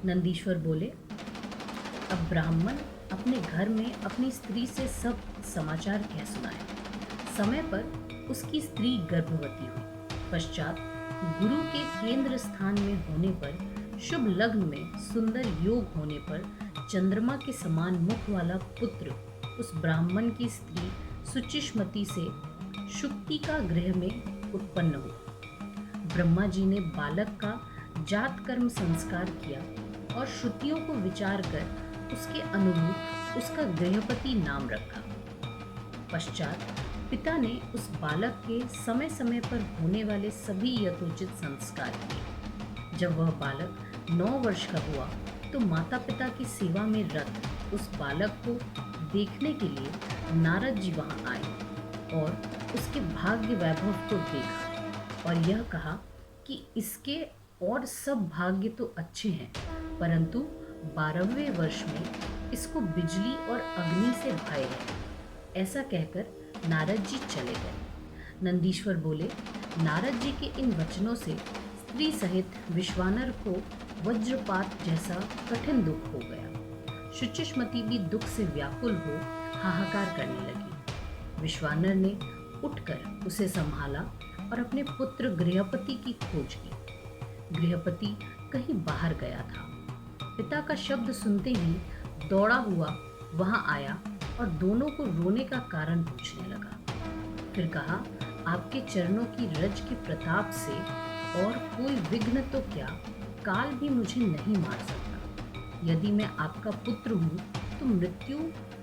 नंदीश्वर बोले, अब ब्राह्मण अपने घर में अपनी स्त्री से सब समाचार कह सुनाए। समय पर उसकी स्त्री गर्भवती हुई। पश्चात गुरु के केंद्र स्थान में होने पर, शुभ लग्न में सुंदर योग होने पर, चंद्रमा के समान मुख वाला पुत्र उस ब्राह्मण की स्त्री सुचिष्मति से शुक्ति का गृह में उत्पन्न हुआ। ब्रह्मा जी ने बालक का जात कर्म संस्कार किया और श्रुतियों को विचार कर उसके अनुरूप उसका गृहपति नाम रखा। पश्चात पिता ने उस बालक के समय समय पर होने वाले सभी यथोचित संस्कार किए। जब वह बालक 9 वर्ष का हुआ तो माता पिता की सेवा में रत उस बालक को देखने के लिए नारद जी वहां आए और उसके भाग्य वैभव को देखा और यह कहा कि इसके और सब भाग्य तो अच्छे हैं, परंतु 12वें वर्ष में इसको बिजली और अग्नि से भय है। ऐसा कहकर नारद जी चले गए। नंदीश्वर बोले, नारद जी के इन वचनों से स्त्री सहित विश्वानर को वज्रपात जैसा कठिन दुख हो गया। शुचिष्मति भी दुख से व्याकुल हो हाहाकार करने लगी। विश्वानर ने उठकर उसे संभाला और अपने पुत्र गृहपति की खोज की। गृहपति कहीं बाहर गया था। पिता का शब्द सुनते ही दौड़ा हुआ वहां आया और दोनों को रोने का कारण पूछने लगा। फिर कहा, आपके चरणों की रज के प्रताप से और कोई विघ्न तो क्या, काल भी मुझे नहीं मार सकता। यदि मैं आपका पुत्र हूँ तो मृत्यु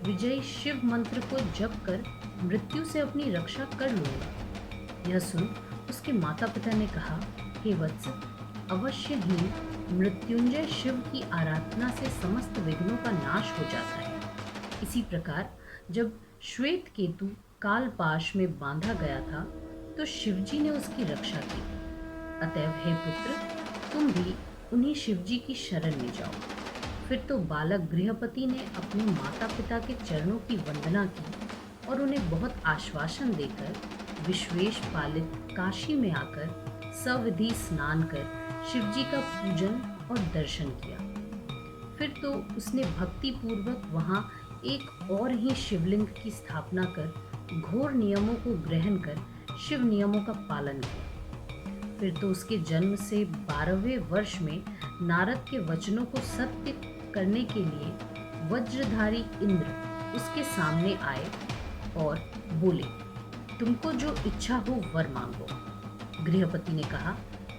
विजय शिव मंत्र को जप कर मृत्यु से अपनी रक्षा कर लूंगा। यह सुन उसके माता पिता ने कहा, हे वत्स, अवश्य ही मृत्युंजय शिव की आराधना से समस्त विघ्नों का नाश हो जाता है। इसी प्रकार जब श्वेत केतु कालपाश में बांधा गया था तो शिवजी ने उसकी रक्षा की। अतएव हे पुत्र, तुम भी उन्हीं शिवजी की शरण में जाओ। फिर तो बालक गृहपति ने अपने माता पिता के चरणों की वंदना की और उन्हें बहुत आश्वासन देकर विश्वेश पालित काशी में आकर सविधि स्नान कर शिवजी का पूजन और दर्शन किया। फिर तो उसने भक्ति पूर्वक वहां एक और ही शिवलिंग की स्थापना कर घोर नियमों को ग्रहण कर शिव नियमों का पालन किया। फिर तो उसके जन्म से 12वें वर्ष में नारद के वचनों को सत्य करने के लिए वज्रधारी इंद्र उसके सामने आए और बोले, तुमको जो इच्छा हो वर मांगो। गृहपति ने कहा,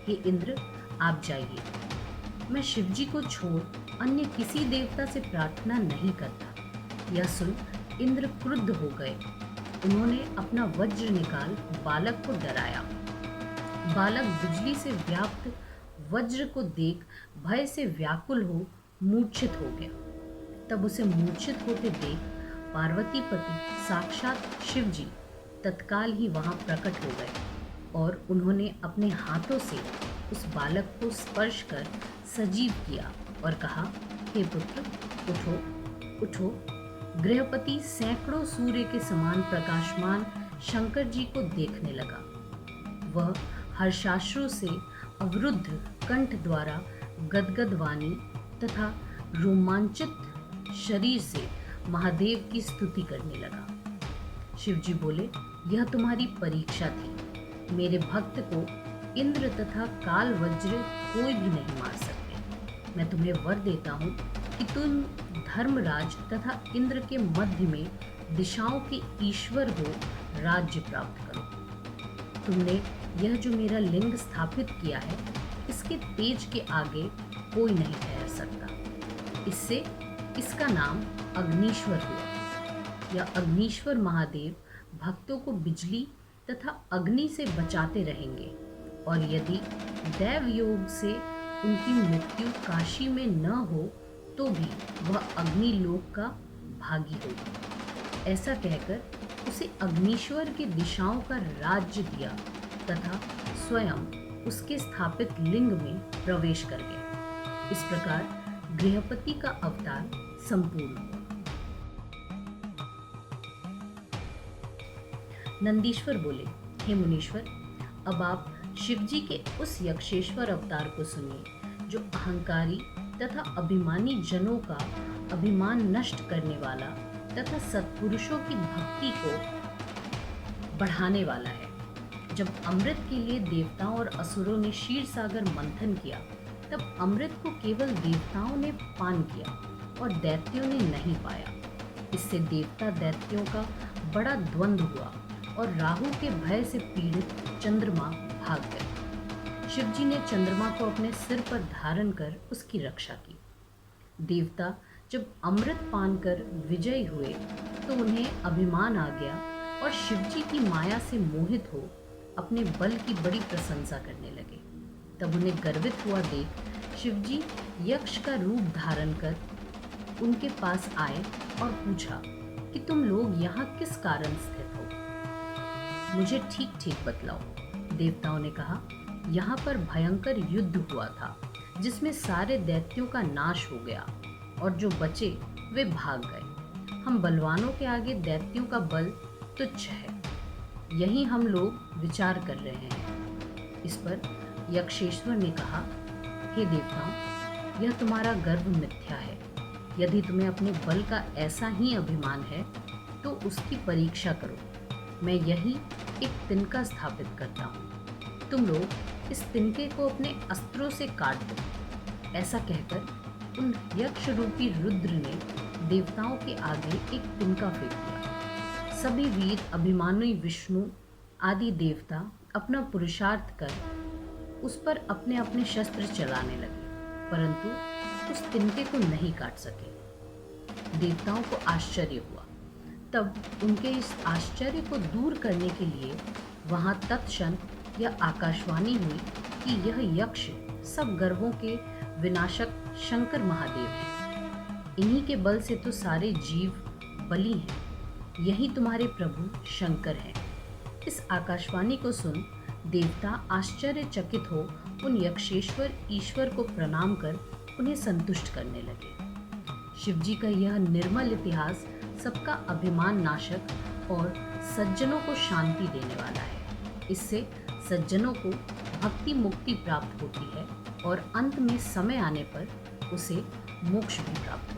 हे इंद्र, आप जाइए। मैं शिवजी को छोड़ अन्य किसी देवता से प्रार्थना नहीं करता। यह सुन इंद्र क्रुद्ध हो गए। उन्होंने अपना वज्र निकाल बालक को डराया। बालक बिजली से व्याप्त वज्र को देख भय से व्याकुल हो मूर्छित हो गया। तब उसे मूर्छित होते देख पार्वतीपति साक्षात शिवजी तत्काल ही वहां प्रकट हो गए और उन्होंने अपने हाथों से उस बालक को स्पर्श कर सजीव किया और कहा, हे पुत्र, उठो उठो। गृहपति सैकड़ों सूर्य के समान प्रकाशमान शंकर जी को देखने लगा। वह हर्षाश्रु से अवरुद्ध कंठ द्वारा गदगद वाणी तथा रोमांचित शरीर से महादेव की स्तुति करने लगा। शिवजी बोले, यह तुम्हारी परीक्षा थी। मेरे भक्त को इंद्र तथा काल वज्र कोई भी नहीं मार सकते। मैं तुम्हें वर देता हूँ कि तुम धर्मराज तथा इंद्र के मध्य में दिशाओं के ईश्वर हो राज्य प्राप्त करो। तुमने यह जो मेरा लिंग स्थापित किया है, इसके तेज के आगे कोई नहीं ठहर सकता। इससे इसका नाम अग्नीश्वर हुआ। यह अग्नीश्वर महादेव भक्तों को बिजली तथा अग्नि से बचाते रहेंगे और यदि दैव योग से उनकी मृत्यु काशी में न हो तो भी वह अग्नि लोक का भागी होगा। ऐसा कहकर उसे अग्नीश्वर की दिशाओं का राज्य दिया तथा स्वयं उसके स्थापित लिंग में प्रवेश कर गए। इस प्रकार गृहपति का अवतार संपूर्ण हुआ। नंदीश्वर बोले, हे मुनीश्वर, अब आप शिवजी के उस यक्षेश्वर अवतार को सुनिए जो अहंकारी तथा अभिमानी जनों का अभिमान नष्ट करने वाला तथा सत्पुरुषों की भक्ति को बढ़ाने वाला है। जब अमृत के लिए देवताओं और असुरों ने क्षीर सागर मंथन किया, तब अमृत को केवल देवताओं ने पान किया और दैत्यों ने नहीं पाया। इससे देवता दैत्यों का बड़ा द्वंद्व हुआ और राहु के भय से पीड़ित चंद्रमा भाग गए। शिवजी ने चंद्रमा को अपने सिर पर धारण कर उसकी रक्षा की। देवता जब अमृत पान कर विजयी हुए तो उन्हें अभिमान आ गया और शिवजी की माया से मोहित हो अपने बल की बड़ी प्रशंसा करने लगे। तब उन्हें गर्वित हुआ देख शिवजी यक्ष का रूप धारण कर उनके पास आए और पूछा कि तुम लोग यहाँ किस कारण स्थित हो, मुझे ठीक ठीक बतलाओ। देवताओं ने कहा, यहाँ पर भयंकर युद्ध हुआ था जिसमें सारे दैत्यों का नाश हो गया और जो बचे वे भाग गए। हम बलवानों के आगे दैत्यों का बल तुच्छ है, यही हम लोग विचार कर रहे हैं। इस पर यक्षेश्वर ने कहा, हे देवताओं, यह तुम्हारा गर्व मिथ्या है। यदि तुम्हें अपने बल का ऐसा ही अभिमान है तो उसकी परीक्षा करो। मैं यही एक तिनका स्थापित करता हूँ, तुम लोग इस तिनके को अपने अस्त्रों से काट दो। ऐसा कहकर उन यक्ष रूपी रुद्र ने देवताओं के आगे एक तिनका फेंक दिया। सभी वीर अभिमानी विष्णु आदि देवता अपना पुरुषार्थ कर उस पर अपने अपने शस्त्र चलाने लगे, परंतु उस तिनके को नहीं काट सके। देवताओं को आश्चर्य हुआ। तब उनके इस आश्चर्य को दूर करने के लिए वहां तत्क्षण यह आकाशवाणी हुई कि यह यक्ष सब गर्वों के विनाशक शंकर महादेव हैं। इन्हीं के बल से तो सारे जीव बली हैं। यही तुम्हारे प्रभु शंकर हैं। इस आकाशवाणी को सुन देवता आश्चर्यचकित हो उन यक्षेश्वर ईश्वर को प्रणाम कर उन्हें संतुष्ट करने लगे। शिवजी का यह निर्मल इतिहास सबका अभिमान नाशक और सज्जनों को शांति देने वाला है। इससे सज्जनों को भक्ति मुक्ति प्राप्त होती है और अंत में समय आने पर उसे मोक्ष भी प्राप्त होता है।